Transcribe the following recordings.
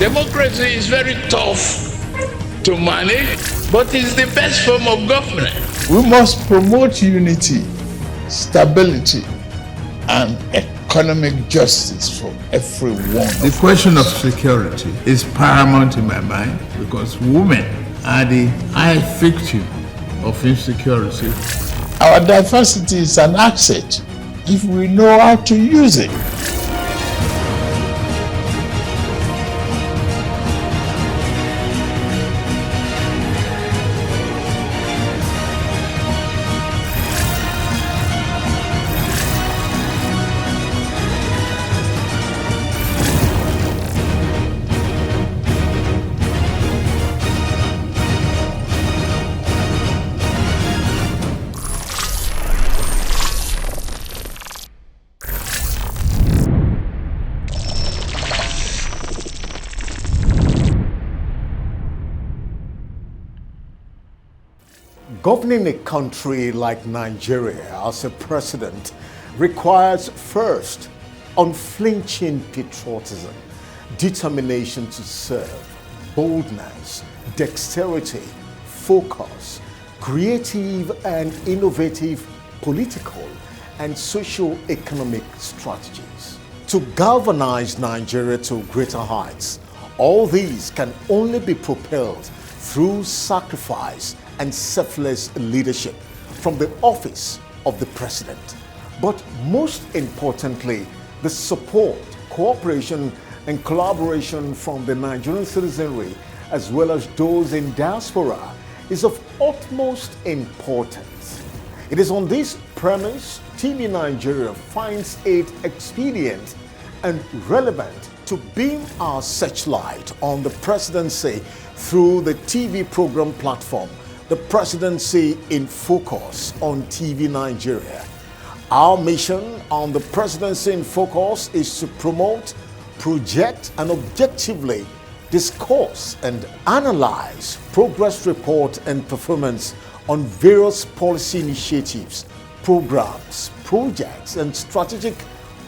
Democracy is very tough to manage, but it's the best form of government. We must promote unity, stability, and economic justice for everyone. The question of security is paramount in my mind because women are the high victim of insecurity. Our diversity is an asset if we know how to use it. Governing a country like Nigeria as a president requires first unflinching patriotism, determination to serve, boldness, dexterity, focus, creative and innovative political and socio-economic strategies. To galvanize Nigeria to greater heights, all these can only be propelled through sacrifice and selfless leadership from the office of the president. But most importantly, the support, cooperation, and collaboration from the Nigerian citizenry as well as those in diaspora is of utmost importance. It is on this premise TV Nigeria finds it expedient and relevant to beam our searchlight on the presidency through the TV program platform, The Presidency in Focus on TV Nigeria. Our mission on The Presidency in Focus is to promote, project, and objectively discuss and analyze progress report and performance on various policy initiatives, programs, projects, and strategic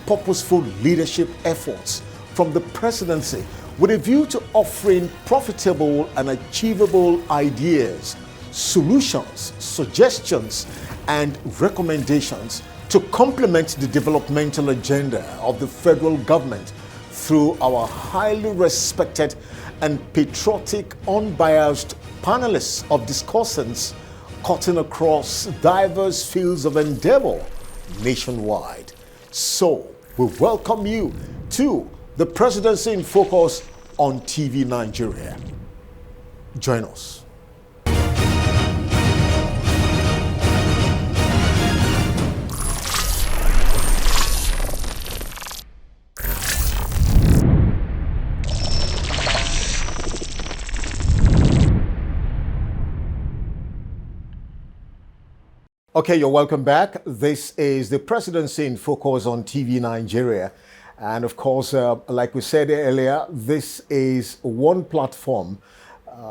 purposeful leadership efforts from the presidency with a view to offering profitable and achievable ideas, solutions, suggestions, and recommendations to complement the developmental agenda of the federal government through our highly respected and patriotic, unbiased panelists of discussants cutting across diverse fields of endeavor nationwide. So, we welcome you to the Presidency in Focus on TV Nigeria. Join us. Okay, you're welcome back. This is the Presidency in Focus on TV Nigeria. And of course, like we said earlier, this is one platform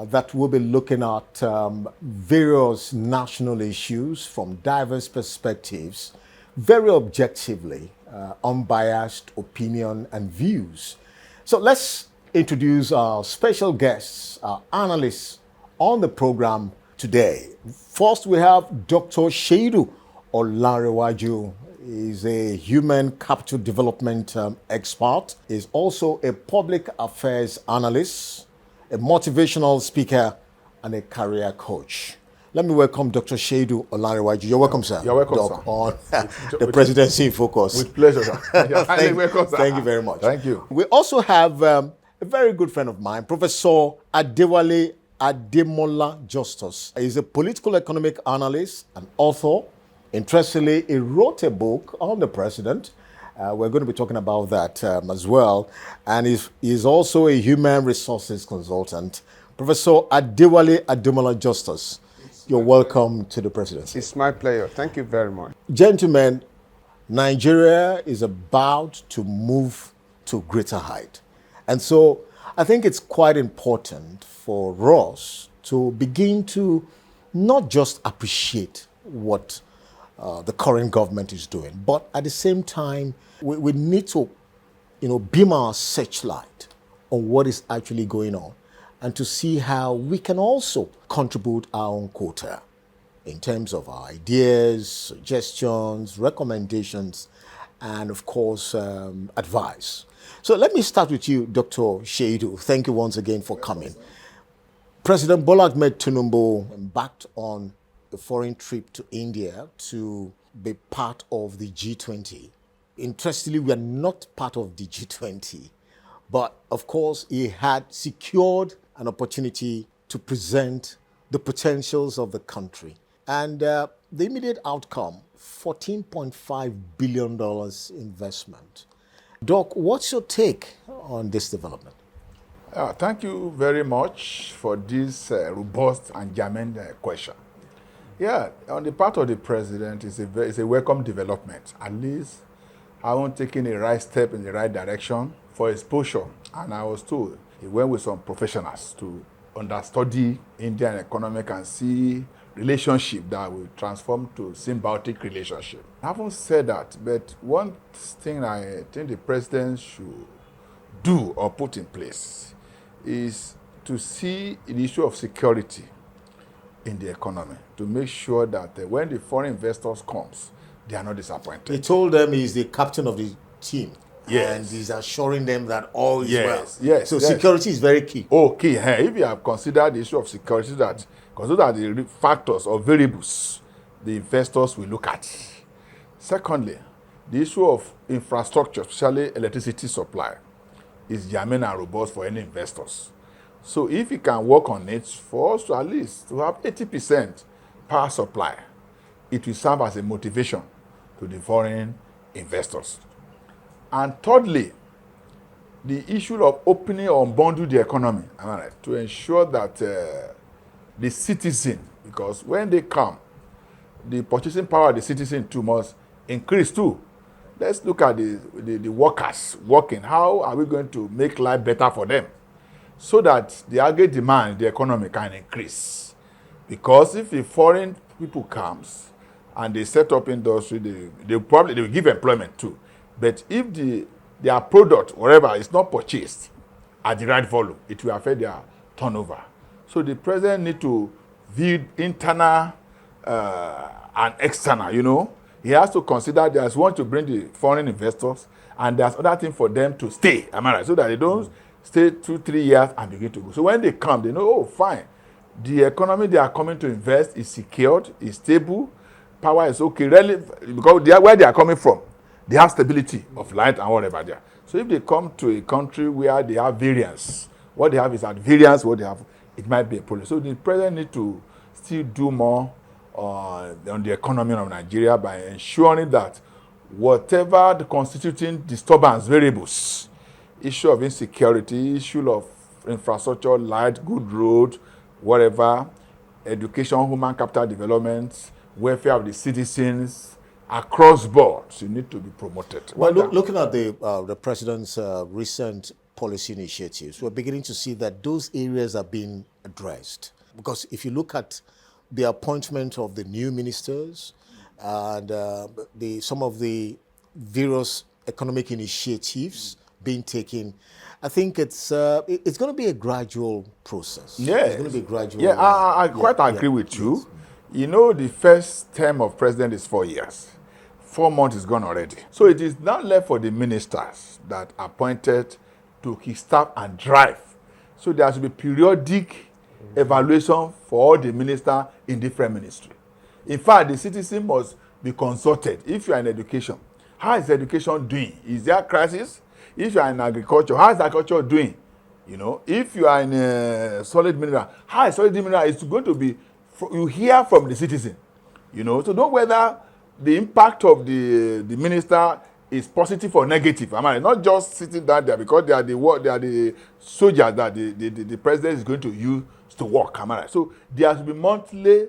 that will be looking at various national issues from diverse perspectives, very objectively, unbiased opinion and views. So let's introduce our special guests, our analysts on the program today. First, we have Dr. Sheidu Olarewaju. He's a human capital development expert. He's also a public affairs analyst, a motivational speaker, and a career coach. Let me welcome Dr. Sheidu Olarewaju. You're welcome, sir. You're welcome, Doc, sir. on the Presidency in Focus. With pleasure, sir. Welcome, sir. Thank you very much. Thank you. We also have a very good friend of mine, Professor Adewale Ademola Justus. He's a political economic analyst and author. Interestingly, he wrote a book on the president. We're going to be talking about that as well. And he's also a human resources consultant. Professor Adewale Ademola Justus, you're welcome to the presidency. It's my pleasure. Thank you very much. Gentlemen, Nigeria is about to move to greater height. And so I think it's quite important for us to begin to not just appreciate what the current government is doing, but at the same time, we need to, beam our searchlight on what is actually going on and to see how we can also contribute our own quota in terms of our ideas, suggestions, recommendations, and of course, advice. So let me start with you, Dr. Shaidu. Thank you once again for coming. President Bola Tinubu embarked on a foreign trip to India to be part of the G20. Interestingly, we are not part of the G20, but of course, he had secured an opportunity to present the potentials of the country. And the immediate outcome, $14.5 billion investment. Doc, what's your take on this development? Thank you very much for this robust and germane question. Yeah, on the part of the president, it's a welcome development. At least I haven't taken a right step in the right direction for exposure. And I was told he went with some professionals to understudy Indian economic and see relationship that will transform to symbiotic relationship. I haven't said that, but one thing I think the president should do or put in place is to see the issue of security in the economy, to make sure that when the foreign investors comes, they are not disappointed. He told them he's the captain of the team. Yes. And he's assuring them that all is well. Yes. So security is very key. Okay, if you have considered the issue of security, because those are the factors or variables the investors will look at. Secondly, the issue of infrastructure, especially electricity supply, is germane and robust for any investors. So if you can work on it for us to at least to have 80% power supply, it will serve as a motivation to the foreign investors. And thirdly, the issue of opening or unbundle the economy, to ensure that the citizen, because when they come, the purchasing power of the citizen too must increase too. Let's look at the workers working. How are we going to make life better for them so that the aggregate demand in the economy can increase? Because if the foreign people comes and they set up industry, they will give employment too. But if their product, whatever, is not purchased at the right volume, it will affect their turnover. So the president need to view internal and external, He has to consider there's one to bring the foreign investors, and there's other thing for them to stay, so that they don't stay 2-3 years and begin to go. So when they come, they know, oh, fine, the economy they are coming to invest is secured, is stable, power is okay, really, because where they are coming from, they have stability of light and whatever there. So if they come to a country where they have variance, what they have is at variance, what they have, it might be a problem. So the president need to still do more on the economy of Nigeria by ensuring that whatever the constituting disturbance variables, issue of insecurity, issue of infrastructure, light, good road, whatever, education, human capital development, welfare of the citizens, across boards, you need to be promoted. Well, looking at the president's recent policy initiatives, we're beginning to see that those areas are being addressed. Because if you look at the appointment of the new ministers and some of the various economic initiatives being taken, I think it's going to be a gradual process. Yes. It's going to be gradual. Yeah, I quite agree with you. Yes. The first term of president is 4 years. 4 months is gone already. So it is now left for the ministers that are appointed to kickstart and drive. So there has to be periodic evaluation for all the ministers in different ministries. In fact, the citizen must be consulted. If you are in education, how is education doing? Is there a crisis? If you are in agriculture, how is agriculture doing? If you are in a solid mineral, how is solid mineral? It's going to be, you hear from the citizen. So don't whether the impact of the minister is positive or negative. Not just sitting down there because they are the soldiers that the president is going to use to work. So there has to be monthly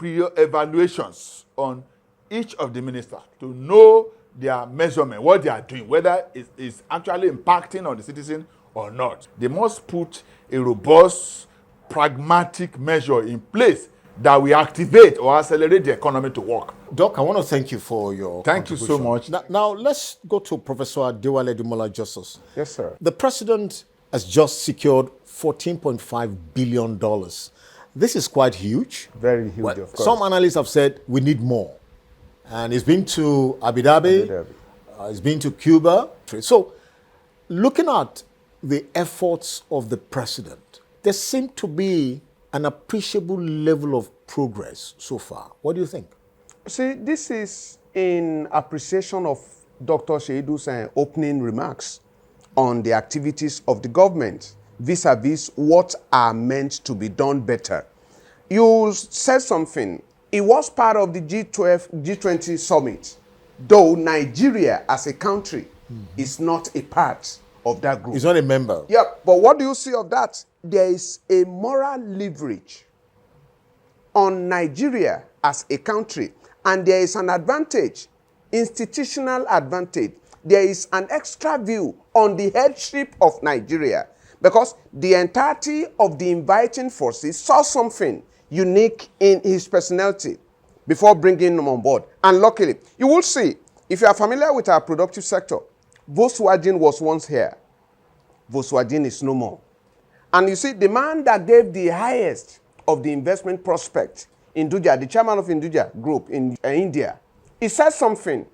evaluations on each of the ministers to know their measurement, what they are doing, whether it's actually impacting on the citizen or not. They must put a robust, pragmatic measure in place that will activate or accelerate the economy to work. Doc, I want to thank you for your Thank you so much. Now, let's go to Professor Adewale Dumola Justice. Yes, sir. The president has just secured $14.5 billion. This is quite huge. Very huge, of course. Some analysts have said we need more. And he's been to Abu Dhabi, he's been to Cuba. So, looking at the efforts of the president, there seems to be an appreciable level of progress so far. What do you think? See, this is in appreciation of Dr. Sheidu's opening remarks on the activities of the government vis-a-vis what are meant to be done better. You said something. It was part of the G20 summit, though Nigeria as a country is not a part of that group. He's not a member. Yeah, but what do you see of that? There is a moral leverage on Nigeria as a country, and there is an advantage, institutional advantage. There is an extra view on the headship of Nigeria, because the entirety of the inviting forces saw something unique in his personality before bringing him on board. And luckily, you will see, if you are familiar with our productive sector, Volkswagen was once here. Volkswagen is no more. And you see, the man that gave the highest of the investment prospect in Induja, the chairman of Induja Group in India, he said something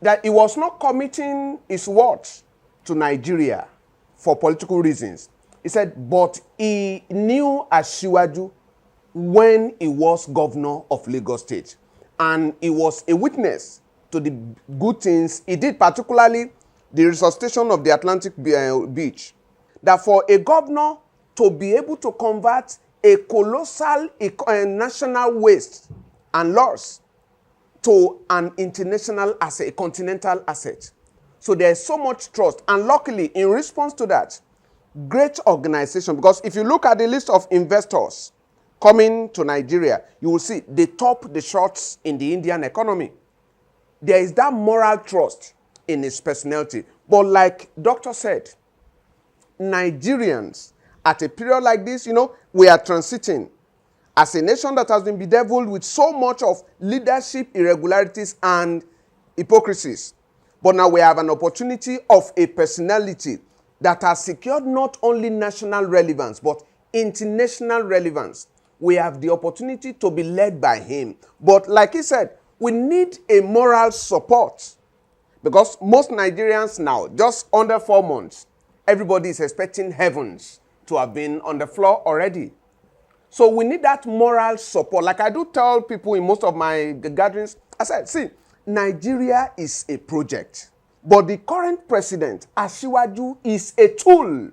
that he was not committing his words to Nigeria for political reasons. He said, but he knew Asiwaju when he was governor of Lagos State. And he was a witness to the good things he did, particularly the resuscitation of the Atlantic beach. That for a governor to be able to convert a colossal national waste and loss to an international asset, a continental asset. So there's so much trust. And luckily, in response to that, great organization, because if you look at the list of investors coming to Nigeria, you will see they top the shots in the Indian economy. There is that moral trust in his personality. But like Doctor said, Nigerians, at a period like this, we are transiting as a nation that has been bedeviled with so much of leadership irregularities and hypocrisies. But now we have an opportunity of a personality that has secured not only national relevance, but international relevance. We have the opportunity to be led by him. But like he said, we need a moral support. Because most Nigerians now, just under 4 months, everybody is expecting heavens to have been on the floor already. So we need that moral support. Like I do tell people in most of my gatherings, I said, see, Nigeria is a project. But the current president, Asiwaju, is a tool.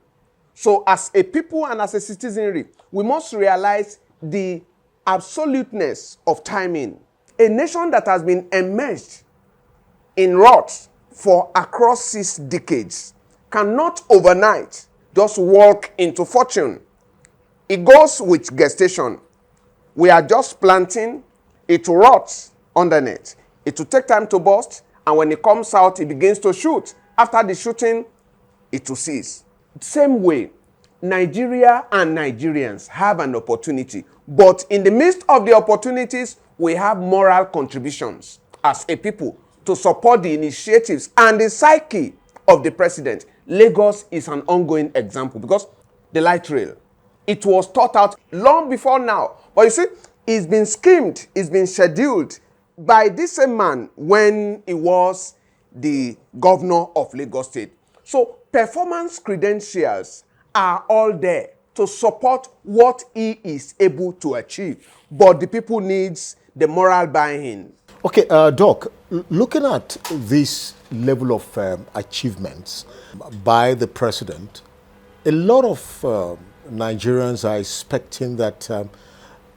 So as a people and as a citizenry, we must realize the absoluteness of timing. A nation that has been immersed in rot for across 6 decades cannot overnight just walk into fortune. It goes with gestation. We are just planting, it rots underneath. It will take time to burst, and when it comes out, it begins to shoot. After the shooting, it will cease. Same way, Nigeria and Nigerians have an opportunity. But in the midst of the opportunities, we have moral contributions as a people to support the initiatives and the psyche of the president. Lagos is an ongoing example because the light rail, it was thought out long before now. But you see, it's been schemed, it's been scheduled by this same man when he was the governor of Lagos State. So performance credentials are all there to support what he is able to achieve. But the people needs the moral buy-in. Okay, Doc, looking at this level of achievements by the president, a lot of Nigerians are expecting that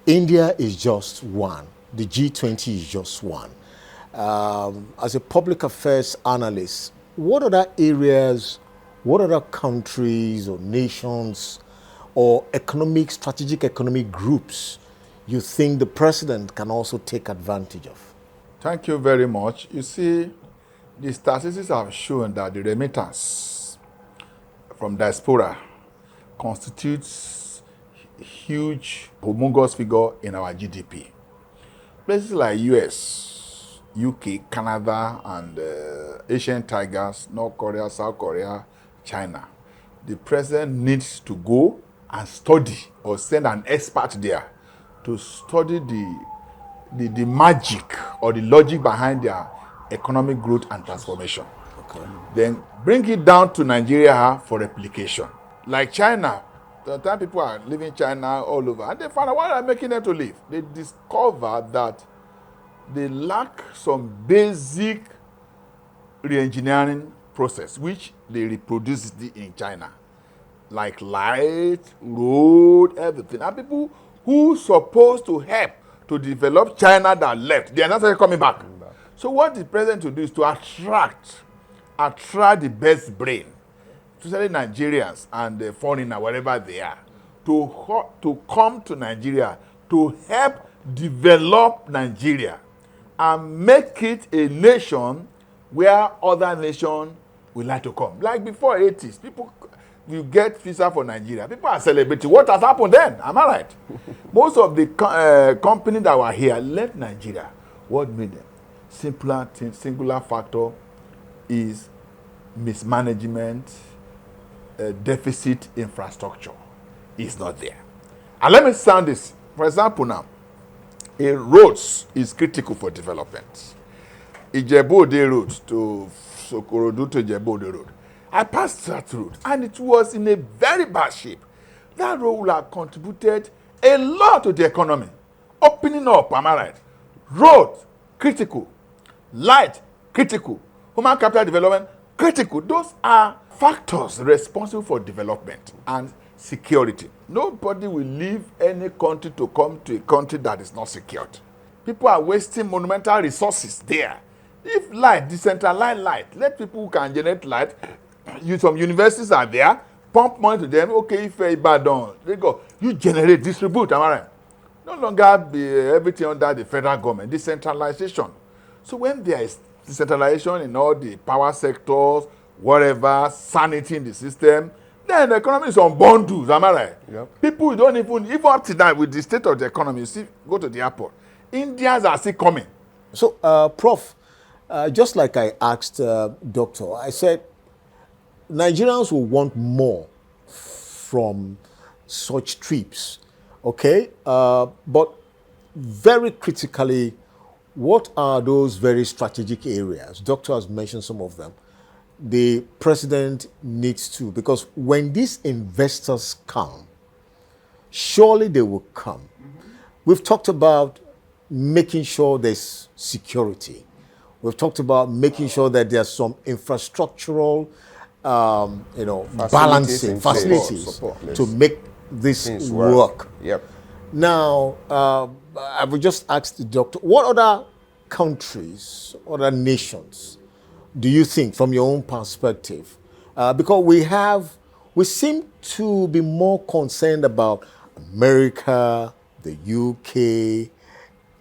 India is just one. The G20 is just one. As a public affairs analyst, what other areas, what other countries or nations or strategic economic groups you think the president can also take advantage of? Thank you very much. You see, the statistics have shown that the remittance from diaspora constitutes huge, humongous figure in our GDP. Places like US, UK, Canada, and Asian tigers, North Korea, South Korea, China. The president needs to go and study or send an expert there to study the magic or the logic behind their economic growth and transformation. Okay. Then bring it down to Nigeria for replication. Like China, the time people are leaving China all over, and they find out why they're making them to leave. They discover that they lack some basic re-engineering process, which they reproduce in China. Like light, road, everything. And people who supposed to help to develop China that left, they are not coming back. So what the president to do is to attract the best brain, especially Nigerians and the foreigner, wherever they are, to come to Nigeria to help develop Nigeria and make it a nation where other nations will like to come. Like before 80s, people, you get visa for Nigeria. People are celebrating. What has happened then? Am I right? Most of the companies that were here left Nigeria. What made them? Singular factor is mismanagement, deficit infrastructure is not there. And let me sound this. For example now, a roads is critical for development. Ijebu-Ode road to Sokorodu to Ijebu-Ode road. I passed that road and it was in a very bad shape. That road would have contributed a lot to the economy. Opening up, am I right? Road, critical. Light, critical. Human capital development, critical. Those are factors responsible for development and security. Nobody will leave any country to come to a country that is not secured. People are wasting monumental resources there. If light, decentralized light, let people who can generate light, some universities are there, pump money to them, okay, if Ibadan, they go, you generate, distribute, am I right? No longer be everything under the federal government, decentralization. So when there is decentralization in all the power sectors, whatever, sanity in the system, then the economy is on bundles, am I right? Yep. People don't even up to that with the state of the economy, you see, go to the airport. Indians are still coming. So, Prof, just like I asked Doctor, I said, Nigerians will want more from such trips, okay? But very critically, what are those very strategic areas? Doctor has mentioned some of them. The president needs to, because when these investors come, surely they will come. Mm-hmm. We've talked about making sure there's security. We've talked about making sure that there's some infrastructural, balancing facilities to make this work. Yep. Now, I would just ask the doctor, what other countries, other nations do you think, from your own perspective? Because we seem to be more concerned about America, the UK,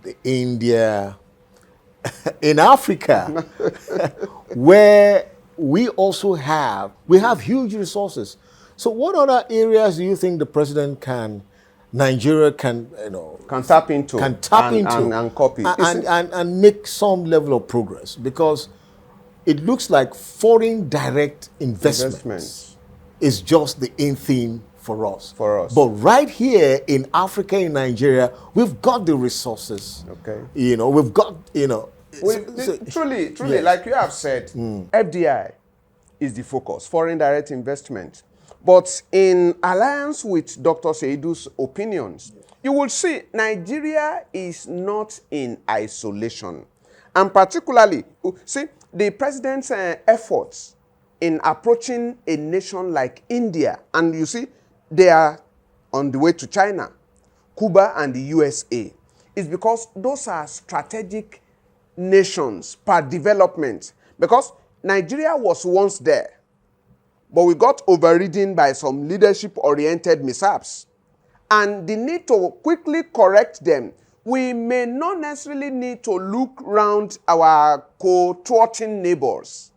the India, in Africa, where we also have huge resources. So what other areas do you think the president Nigeria can tap into and copy and make some level of progress? Because it looks like foreign direct investments is just the in thing for us. But right here in Africa, in Nigeria, we've got the resources. Okay. We've got, truly, yes. like you have said, FDI is the focus, foreign direct investment. But in alliance with Dr. Seidu's opinions, you will see Nigeria is not in isolation. And particularly, see, the president's efforts in approaching a nation like India, and you see, they are on the way to China, Cuba, and the USA, is because those are strategic nations per development. Because Nigeria was once there, but we got overridden by some leadership-oriented mishaps. And the need to quickly correct them, we may not necessarily need to look around our co-thwarting neighbors.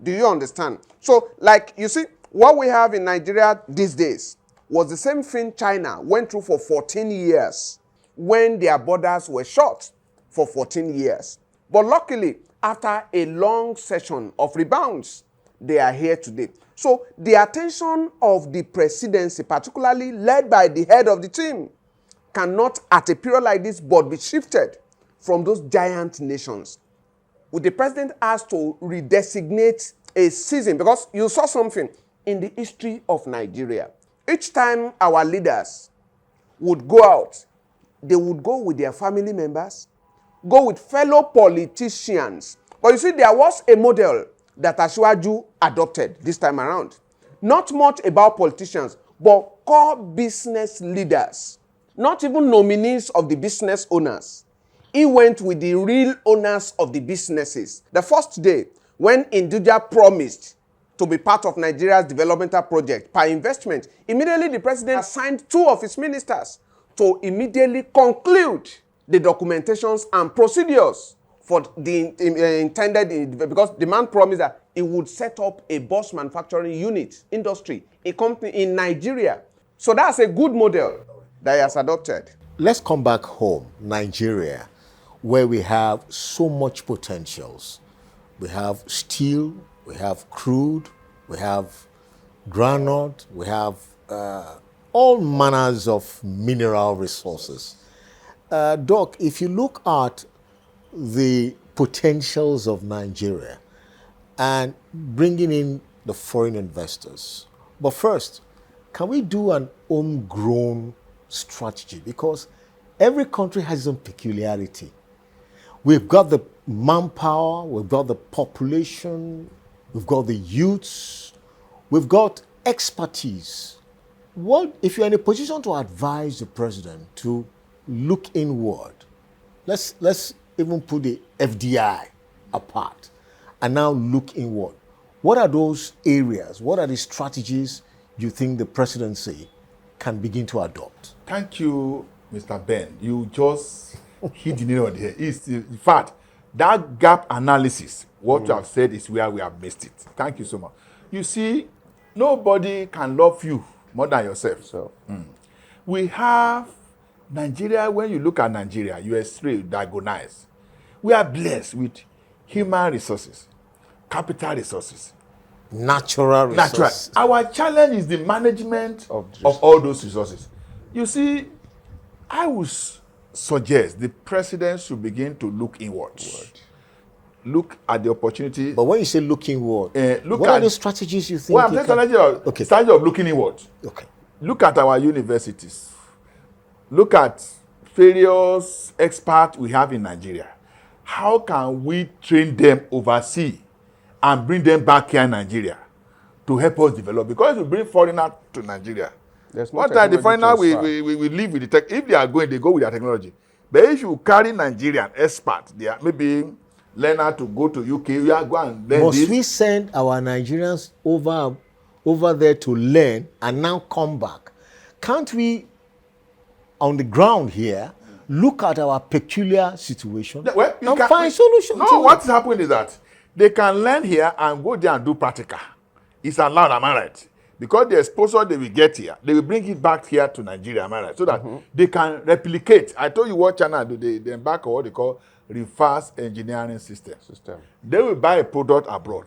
Do you understand? So, like, you see, what we have in Nigeria these days, was the same thing China went through for 14 years when their borders were shut for 14 years. But luckily, after a long session of rebounds, they are here today. So the attention of the presidency, particularly led by the head of the team, cannot at a period like this but be shifted from those giant nations. Would the president ask to redesignate a season? Because you saw something in the history of Nigeria. Each time our leaders would go out, they would go with their family members, go with fellow politicians. But you see, there was a model that Asiwaju adopted this time around. Not much about politicians, but core business leaders. Not even nominees of the business owners. He went with the real owners of the businesses. The first day, when Induja promised to be part of Nigeria's developmental project per investment, immediately the president assigned 2 of his ministers to immediately conclude the documentations and procedures for the intended, because the man promised that he would set up a bus manufacturing unit, industry, a company in Nigeria. So that's a good model that he has adopted. Let's come back home, Nigeria, where we have so much potentials. We have steel, we have crude, we have granite, we have all manners of mineral resources. Doc, if you look at the potentials of Nigeria and bringing in the foreign investors, but first, can we do an homegrown strategy? Because every country has its own peculiarity. We've got the manpower, we've got the population, we've got the youths, we've got expertise. What if you're in a position to advise the president to look inward? Let's even put the FDI apart and now look inward. What are those areas? What are the strategies you think the presidency can begin to adopt? Thank you, Mr. Ben. You just hit the nail on the head. In fact, that gap analysis, what you have said is where we have missed it. Thank you so much. You see, nobody can love you more than yourself. So, we have Nigeria. When you look at Nigeria, you are straight diagonized. We are blessed with human resources, capital resources, natural resources. Our challenge is the management of all those resources. You see, I would suggest the president should begin to look inwards. Look at the opportunity. But when you say look inward, what are the strategies you think? Well, I'm saying strategy of looking inward. Okay. Look at our universities. Look at various experts we have in Nigeria. How can we train them overseas and bring them back here in Nigeria to help us develop? Because we bring foreigners to Nigeria. What time the foreigner we live with the tech? If they are going, they go with their technology. But if you carry Nigerian experts, they are maybe learner to go to UK, we are going and learn. Must we send our Nigerians over there to learn and now come back? Can't we, on the ground here, look at our peculiar situation and find solutions? No, what's happening is that they can learn here and go there and do practical. It's allowed, am I right? Because the exposure they will get here, they will bring it back here to Nigeria, am I right? So that they can replicate. I told you what China do. They embark on what they call reverse engineering system. They will buy a product abroad.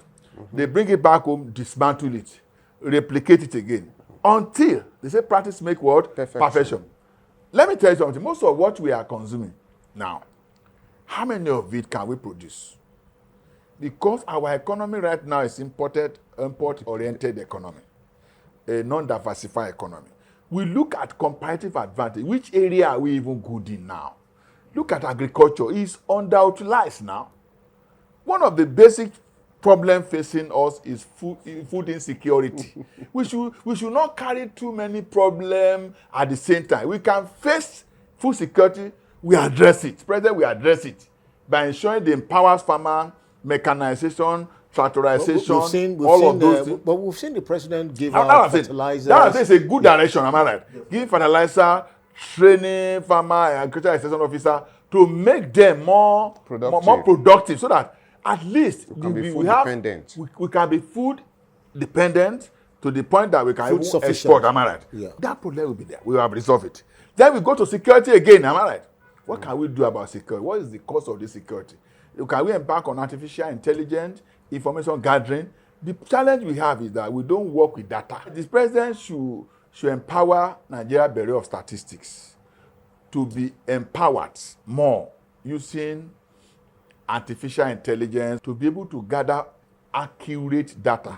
They bring it back home, dismantle it, replicate it again. Until, they say practice make what? Perfection. Let me tell you something. Most of what we are consuming now, how many of it can we produce? Because our economy right now is import-oriented economy, a non-diversified economy. We look at comparative advantage. Which area are we even good in now? Look at agriculture. It's underutilized now. One of the basic problems facing us is food insecurity. we should not carry too many problems at the same time. We can face food security. We address it. President, we address it by ensuring the empowers farmer, mechanization, tractorization, all of those things. But we've seen the president give out fertilizers. That is a good direction, am I right? Yes. Give fertilizer, training farmer, agricultural extension officer to make them more productive so that at least we can be food dependent to the point that we can Food even sufficient. export, am I right? Yeah. That problem will be there. We will have resolved it. Then we go to security again, am I right? What can we do about security? What is the cost of this security? Can we embark on artificial intelligence, information gathering? The challenge we have is that we don't work with data. The president should empower Nigeria Bureau of Statistics to be empowered more using artificial intelligence to be able to gather accurate data.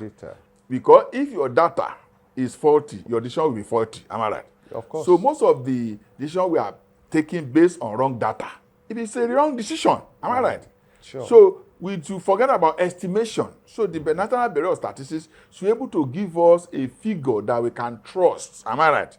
Because if your data is faulty, your decision will be faulty. Am I right? Of course. So most of the decisions we are taking based on wrong data, it is a wrong decision. Am I right? Sure. So we to forget about estimation. So the National Bureau of Statistics should be able to give us a figure that we can trust. Am I right?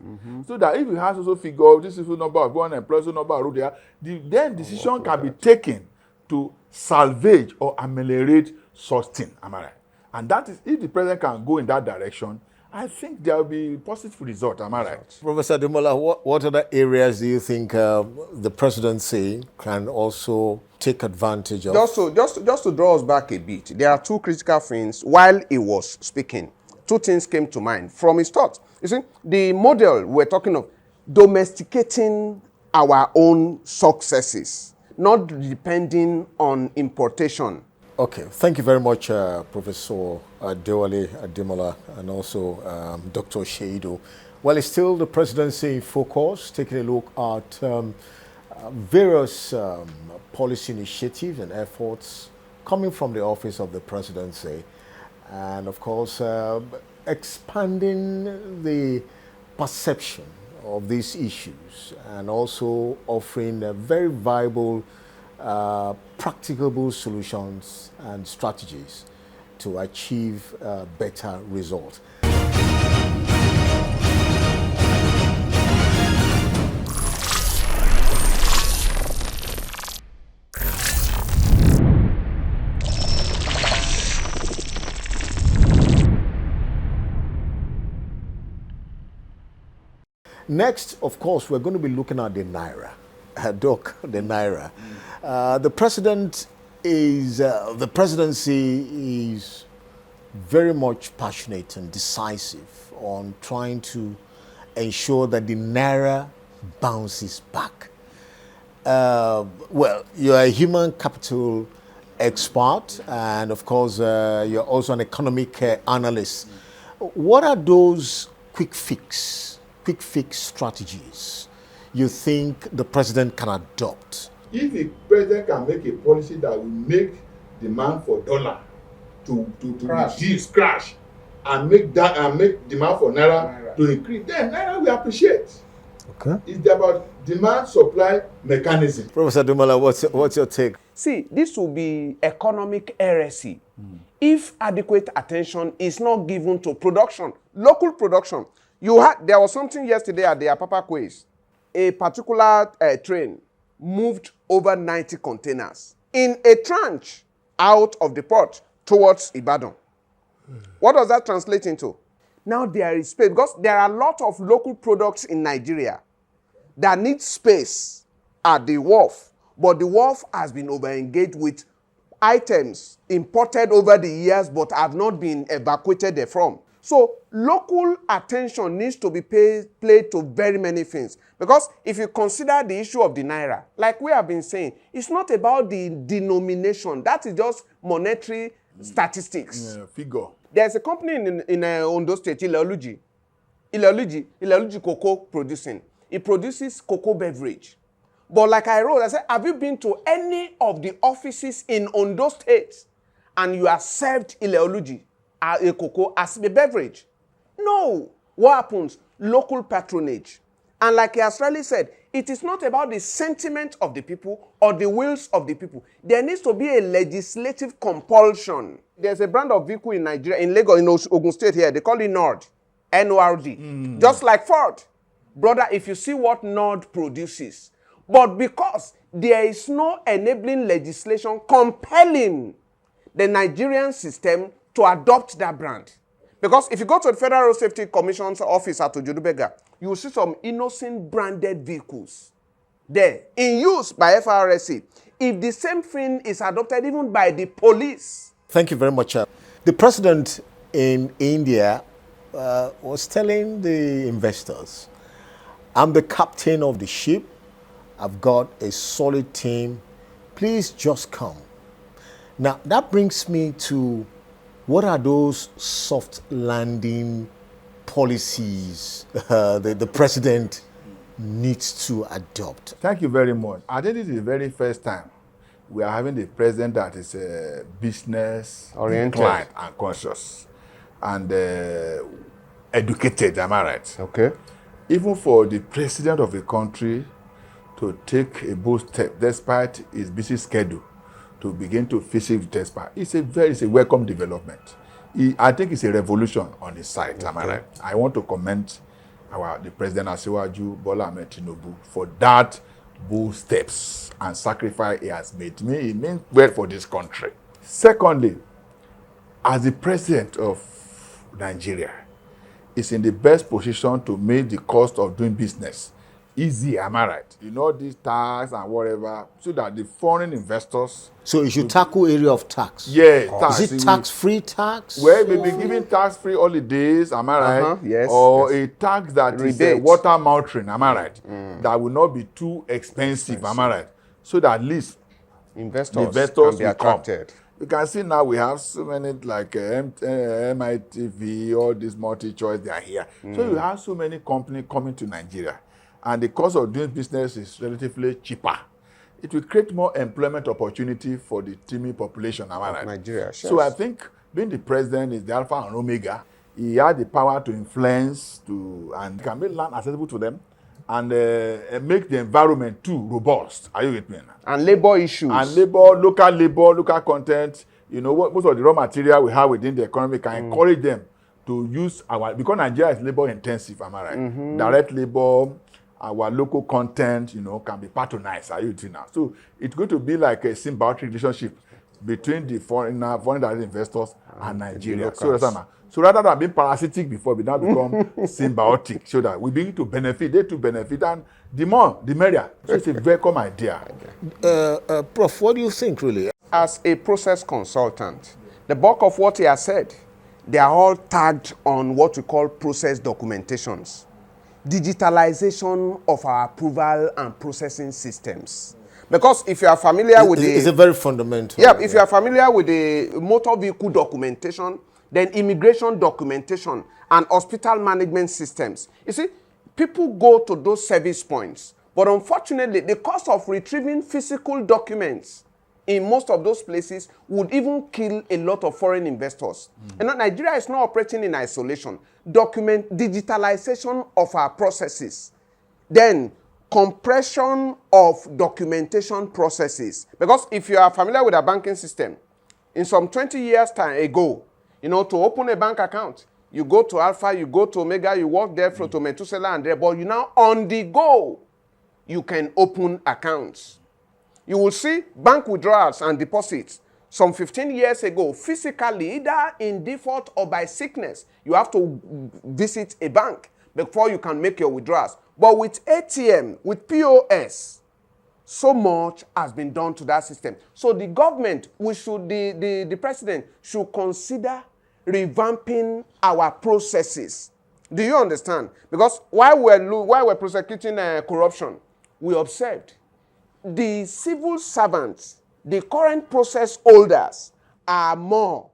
So that if we have also figure, this is the number of unemployed, number of there, then decision can be taken to salvage or ameliorate such thing. Am I right? And that is, if the president can go in that direction, I think there will be positive result. Am I right? Professor Demola, what other areas do you think the presidency can also take advantage of? Just to draw us back a bit, there are two critical things. While he was speaking, two things came to mind from his thoughts. You see, the model we're talking of, domesticating our own successes, not depending on importation. Okay, thank you very much, Professor Adewale Ademola, and also Dr. Sheido. Well, it's still the presidency in focus, taking a look at various policy initiatives and efforts coming from the office of the presidency, and of course, expanding the perception of these issues, and also offering a very viable practicable solutions and strategies to achieve better results. Next, of course, we're going to be looking at the Naira. Doc, the Naira. The presidency is very much passionate and decisive on trying to ensure that the Naira bounces back. Well, you're a human capital expert, and of course, you're also an economic analyst. What are those quick fix strategies you think the president can adopt? If the president can make a policy that will make demand for dollar to crash, and make demand for naira to increase, then naira will appreciate. Okay. It's about demand supply mechanism. Professor Demola, what's your take? See, this will be economic heresy if adequate attention is not given to production, local production. There was something yesterday at the Apapa Quays. A particular train moved over 90 containers in a tranche out of the port towards Ibadan. What does that translate into? Now there is space, because there are a lot of local products in Nigeria that need space at the wharf, but the wharf has been over-engaged with items imported over the years but have not been evacuated therefrom. So local attention needs to be played to very many things. Because if you consider the issue of the Naira, like we have been saying, it's not about the denomination. That is just monetary statistics. Yeah, figure. There's a company in Ondo State, Ileoluji Cocoa Producing. It produces cocoa beverage. But like I wrote, I said, have you been to any of the offices in Ondo State and you are served Ileoluji a cocoa as a beverage? No. What happens? Local patronage. And like he has rightly said, it is not about the sentiment of the people or the wills of the people. There needs to be a legislative compulsion. There's a brand of vehicle in Nigeria, in Lagos, in Ogun State here, they call it Nord, N-O-R-D. Just like Ford. Brother, if you see what Nord produces, but because there is no enabling legislation compelling the Nigerian system to adopt that brand. Because if you go to the Federal Road Safety Commission's office at Ojedupega, you will see some innocent branded vehicles there in use by FRSC. If the same thing is adopted even by the police. Thank you very much. The president in India was telling the investors, I'm the captain of the ship. I've got a solid team. Please just come. Now, that brings me to what are those soft landing policies the president needs to adopt? Thank you very much. I think this is the very first time we are having the president that is business Oriented. inclined and conscious and educated, am I right? Okay. Even for the president of a country to take a bold step despite his busy schedule to begin to visit the part, it's a welcome development. I think it's a revolution on his side, am I right? I want to commend the president Asiwaju Bola Tinubu for that bold steps and sacrifice he has made. It means well for this country. Secondly, as the president of Nigeria, is in the best position to make the cost of doing business easy, am I right? You know, these tax and whatever, so that the foreign investors... So you should tackle area of tax? Yeah, tax. Is it tax-free tax? Well, we be giving tax-free holidays, am I right? Yes. Or yes. a tax that Rebate. is water mountain, am I right? That will not be too expensive, am I right? So that at least Investors investors can be will come. attracted. You can see now we have so many like MITV, all these multi-choice, they are here. So you have so many companies coming to Nigeria. And the cost of doing business is relatively cheaper. It will create more employment opportunity for the teeming population, am I right? Nigeria, sure. So I think being the president is the alpha and omega. He had the power to influence, and can make land accessible to them, and make the environment too robust. Are you with me? And labor issues. And local content. You know, most of the raw material we have within the economy can encourage them to use because Nigeria is labor intensive, am I right? Direct labor, our local content, you know, can be patronized. Are you with me now? So it's going to be like a symbiotic relationship between the foreign direct investors and Nigeria. So rather than being parasitic before, we now become symbiotic, so that we begin to benefit, they to benefit, and the more, the merrier. So it's a welcome idea. Prof, what do you think, really? As a process consultant, the bulk of what he has said, they are all tagged on what we call process documentations. Digitalization of our approval and processing systems. Because if you are familiar with it's a very fundamental. Yeah, if you are familiar with the motor vehicle documentation, then immigration documentation and hospital management systems. You see, people go to those service points, but unfortunately, the cost of retrieving physical documents in most of those places would even kill a lot of foreign investors. And Nigeria is not operating in isolation. Digitalization of our processes. Then compression of documentation processes. Because if you are familiar with a banking system, in some 20 years time ago, you know, to open a bank account, you go to Alpha, you go to Omega, you walk there to Methuselah and there, but you now on the go, you can open accounts. You will see bank withdrawals and deposits. Some 15 years ago, physically, either in default or by sickness, you have to visit a bank before you can make your withdrawals. But with ATM, with POS, so much has been done to that system. So the government, the president should consider revamping our processes. Do you understand? Because while we're prosecuting corruption, we observed the civil servants, the current process holders are more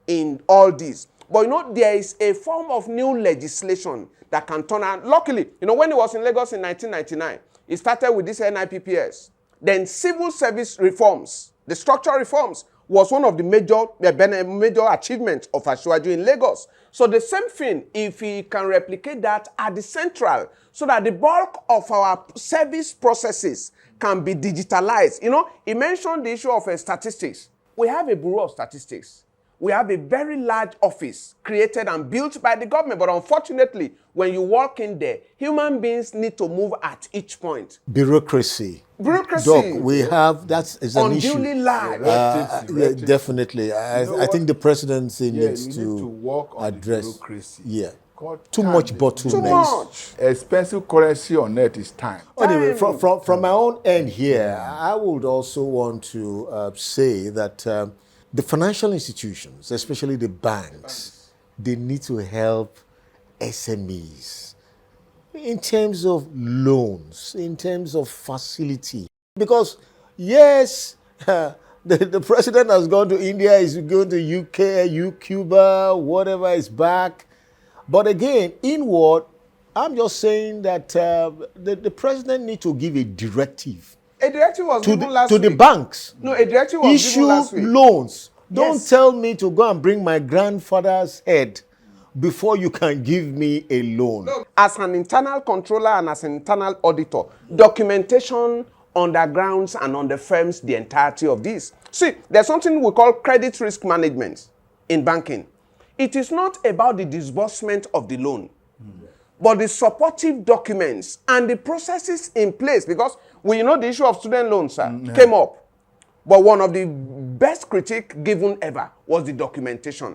in all this. But you know, there is a form of new legislation that can turn around. Luckily, you know, when he was in Lagos in 1999, he started with this NIPPS. Then civil service reforms, the structural reforms, was one of the major achievements of Asiwaju in Lagos. So the same thing, if he can replicate that at the central, so that the bulk of our service processes can be digitalized. You know, he mentioned the issue of statistics. We have a Bureau of Statistics. We have a very large office created and built by the government. But unfortunately, when you walk in there, human beings need to move at each point. Bureaucracy. Doc, we have, that is an issue. Unduly large. Yeah, definitely. I think the presidency needs to work on address the bureaucracy. Yeah. God, Too much bottlenecks. Too much. Expensive currency on net is time. Anyway, from my own end here, I would also want to say that the financial institutions, especially the banks, they need to help SMEs in terms of loans, in terms of facility? Because yes, the president has gone to India, is going to UK, Cuba, whatever, is back. But again, inward, I'm just saying that the president needs to give a directive. A directive was given last to week. the banks. No, a directive was given last week. Issue loans. Don't Yes. tell me to go and bring my grandfather's head before you can give me a loan. Look, as an internal controller and as an internal auditor, documentation undergrounds and underfirms the entirety of this. See, there's something we call credit risk management in banking. It is not about the disbursement of the loan, but the supportive documents and the processes in place. Because we know the issue of student loans came up. But one of the best critique given ever was the documentation.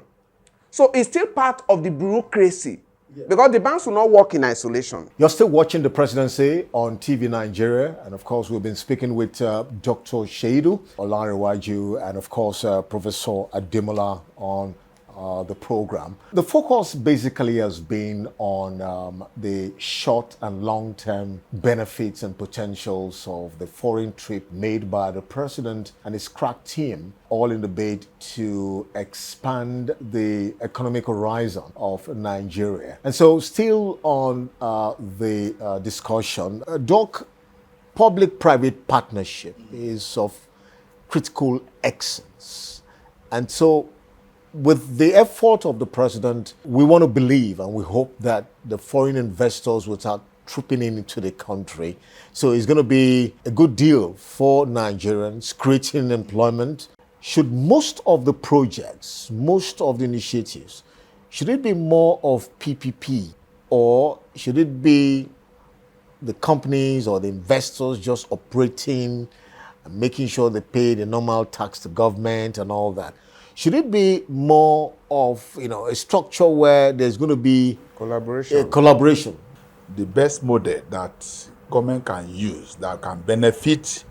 So it's still part of the bureaucracy. Because the banks will not work in isolation. You're still watching The Presidency on TV Nigeria. And of course, we've been speaking with Dr. Shaidu Olanrewaju and of course, Professor Ademola on the program. The focus basically has been on the short and long-term benefits and potentials of the foreign trip made by the president and his crack team, all in the bid to expand the economic horizon of Nigeria. And so still on the discussion, Doc, public-private partnership is of critical essence. And so with the effort of the president, we want to believe and we hope that the foreign investors will start trooping into the country. So it's going to be a good deal for Nigerians, creating employment. Should most of the projects, most of the initiatives, should it be more of PPP or should it be the companies or the investors just operating and making sure they pay the normal tax to government and all that? Should it be more of, a structure where there's going to be collaboration? The best model that government can use that can benefit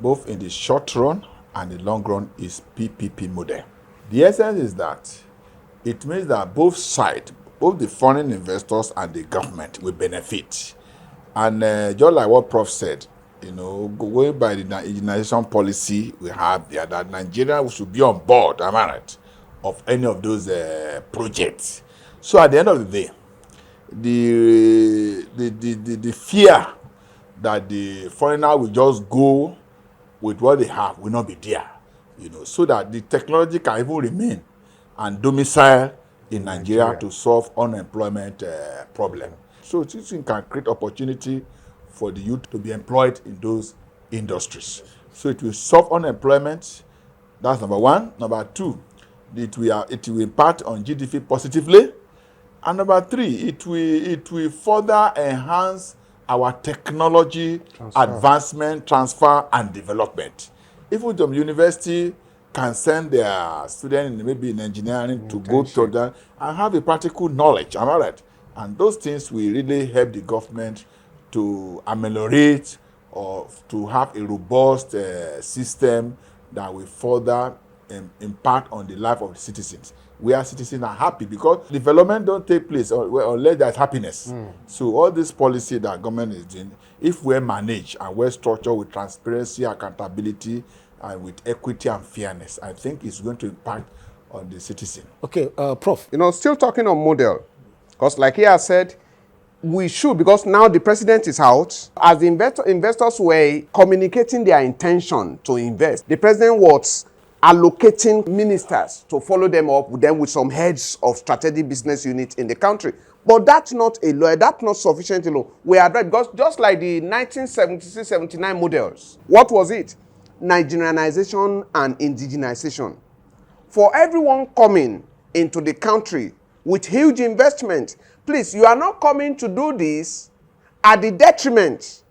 both in the short run and the long run is PPP model. The essence is that it means that both sides, both the foreign investors and the government will benefit. And just like what Prof said, going by the indigenization policy we have there, that Nigeria should be on board, am I right, of any of those projects. So at the end of the day, the fear that the foreigner will just go with what they have will not be there, so that the technology can even remain and domicile in Nigeria to solve unemployment problem. So this thing can create opportunity for the youth to be employed in those industries. So it will solve unemployment. That's number one. Number two, it will impact on GDP positively. And number three, it will further enhance our technology advancement, transfer, and development. If the university can send their students maybe in engineering to go to that and have a practical knowledge, am I right? And those things will really help the government to ameliorate or to have a robust system that will further impact on the life of the citizens. Where citizens are happy because development don't take place unless there's happiness. So all this policy that government is doing, if we're managed and we're structured with transparency, accountability, and with equity and fairness, I think it's going to impact on the citizen. Okay, Prof. Still talking on model, because like he has said, we should, because now the president is out. As the investors were communicating their intention to invest, the president was allocating ministers to follow them up with some heads of strategic business units in the country. But that's not that's not sufficient alone. We are right, because just like the 1976-79 models, what was it? Nigerianization and indigenization. For everyone coming into the country with huge investment, please, you are not coming to do this at the detriment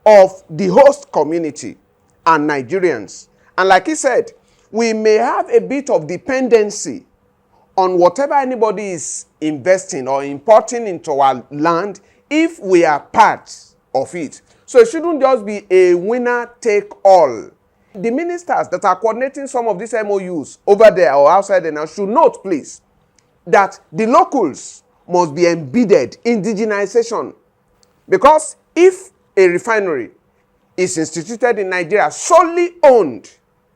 of the host community and Nigerians. And like he said, we may have a bit of dependency on whatever anybody is investing or importing into our land if we are part of it. So it shouldn't just be a winner take all. The ministers that are coordinating some of these MOUs over there or outside there now should note, please, that the locals must be embedded, indigenization. Because if a refinery is instituted in Nigeria solely owned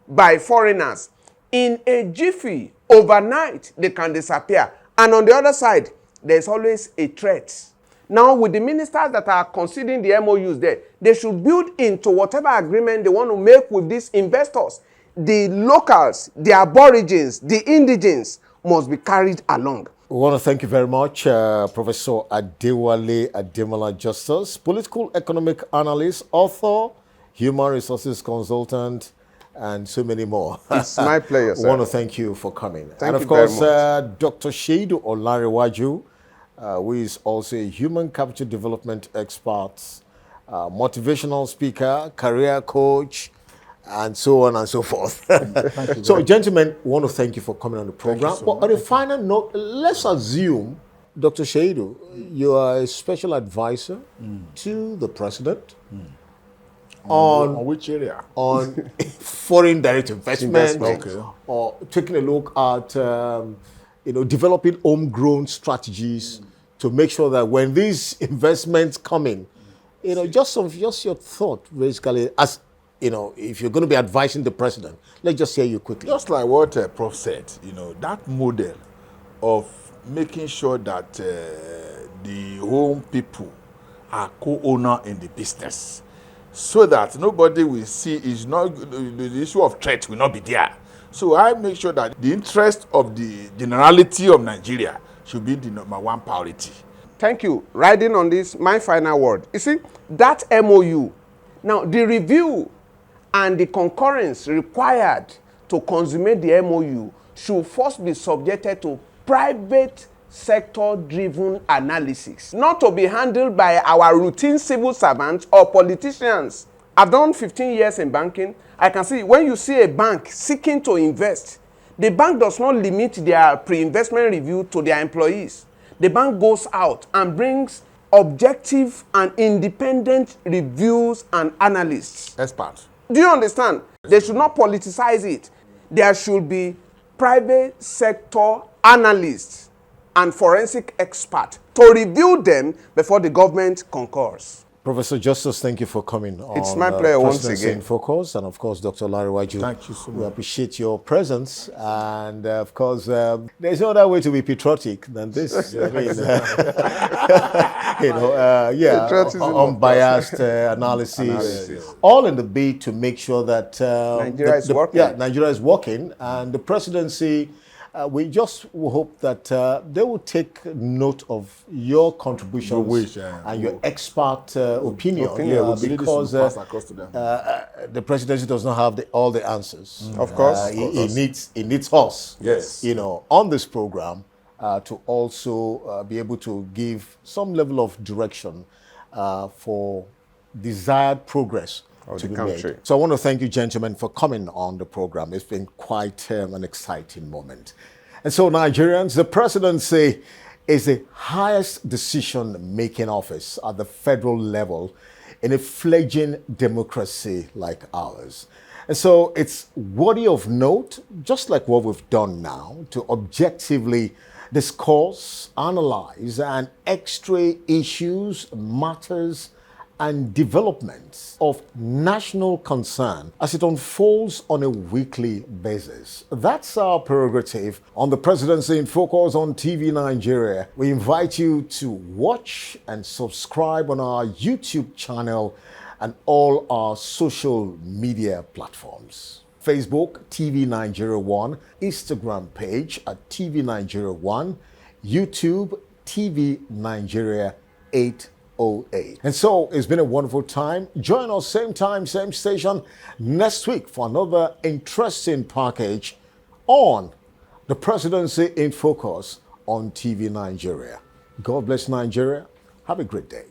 by foreigners, in a jiffy, overnight, they can disappear. And on the other side, there's always a threat. Now, with the ministers that are considering the MOUs there, they should build into whatever agreement they want to make with these investors. The locals, the aborigines, the indigents must be carried along. We want to thank you very much, Professor Adewale Ademola Justus, political economic analyst, author, human resources consultant, and so many more. It's my pleasure, sir. We want to thank you for coming. Thank and of you course, very much. Dr. Sheidu Olarewaju, who is also a human capital development expert, motivational speaker, career coach, and so on and so forth. So, gentlemen, we want to thank you for coming on the program. But on a final note, let's assume, Dr. Sheidu, you are a special advisor to the president On which area? on foreign direct investment, Okay. or taking a look at developing homegrown strategies to make sure that when these investments come in, just your thought basically, as if you're going to be advising the president, let's just hear you quickly. Just like what Prof said, that model of making sure that the home people are co-owner in the business, so that nobody will see is not the issue of threat will not be there. So I make sure that the interest of the generality of Nigeria should be the number one priority. Thank you. Riding on this, my final word. You see, that MOU, now the review and the concurrence required to consummate the MOU should first be subjected to private sector-driven analysis, not to be handled by our routine civil servants or politicians. I've done 15 years in banking. I can see when you see a bank seeking to invest, the bank does not limit their pre-investment review to their employees. The bank goes out and brings objective and independent reviews and analysts. Experts. Do you understand? They should not politicize it. There should be private sector analysts and forensic experts to review them before the government concurs. Professor Justus, thank you for coming on. It's my pleasure once Presidency again. in Focus, and of course, Dr. Olarewaju. Thank you so much. We appreciate your presence, and of course, there's no other way to be patriotic than this. I mean, Patriotism, unbiased analysis, all in the bid to make sure that Nigeria is working. Yeah, Nigeria is working, and the presidency. We just hope that they will take note of your contributions Your wish, and your expert opinion, because the presidency does not have all the answers. Of course. It needs us, Yes. on this program to also be able to give some level of direction for desired progress to be country. made. So I want to thank you, gentlemen, for coming on the program. It's been quite an exciting moment. And so, Nigerians, the presidency is the highest decision-making office at the federal level in a fledgling democracy like ours. And so it's worthy of note, just like what we've done now, to objectively discuss, analyze, and x-ray issues, matters, and developments of national concern as it unfolds on a weekly basis. That's our prerogative on the Presidency in Focus on TV Nigeria. We invite you to watch and subscribe on our YouTube channel and all our social media platforms. Facebook, TV Nigeria 1, Instagram page at TV Nigeria 1, YouTube, TV Nigeria 8. And so it's been a wonderful time. Join us same time, same station next week for another interesting package on the Presidency in Focus on TV Nigeria. God bless Nigeria. Have a great day.